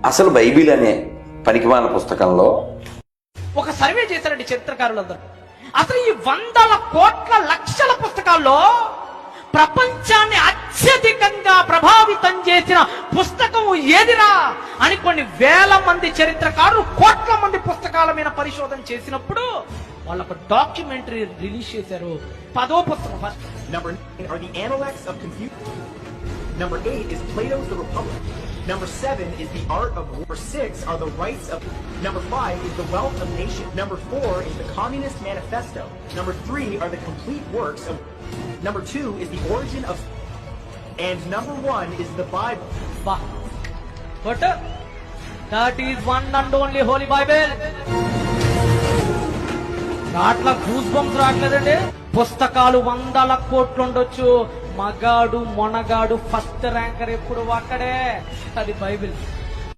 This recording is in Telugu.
అసలు బైబిల్ అనే పనికిమాల పుస్తకంలో ఒక సర్వే చేశారండి చరిత్రకారులందరూ. అసలు ఈ వందల కోట్ల లక్షల పుస్తకాల్లో ప్రపంచాన్ని అత్యధికంగా ప్రభావితం చేసిన పుస్తకం ఏదిరా అని కొన్ని వేల మంది చరిత్రకారులు కోట్ల మంది పుస్తకాల మీద పరిశోధన చేసినప్పుడు వాళ్ళు ఒక డాక్యుమెంటరీ రిలీజ్ చేశారు. 10వ పుస్తకం first. Number 9 are the Analects of Confucius. Number 8 is Plato's The Republic. Number 7 is The Art of War. Number 6 are the Rights of. Number 5 is The Wealth of Nations. Number 4 is the Communist Manifesto. Number 3 are the complete works of. Number 2 is the origin of. And number 1 is the Bible. But that is one and only Holy Bible. అట్లా గూస్ బంప్స్ రావట్లేదండి. పుస్తకాలు వందల కోట్లు ఉండొచ్చు, మగాడు మొనగాడు ఫస్ట్ ర్యాంకర్ ఎప్పుడు అక్కడే, అది బైబిల్.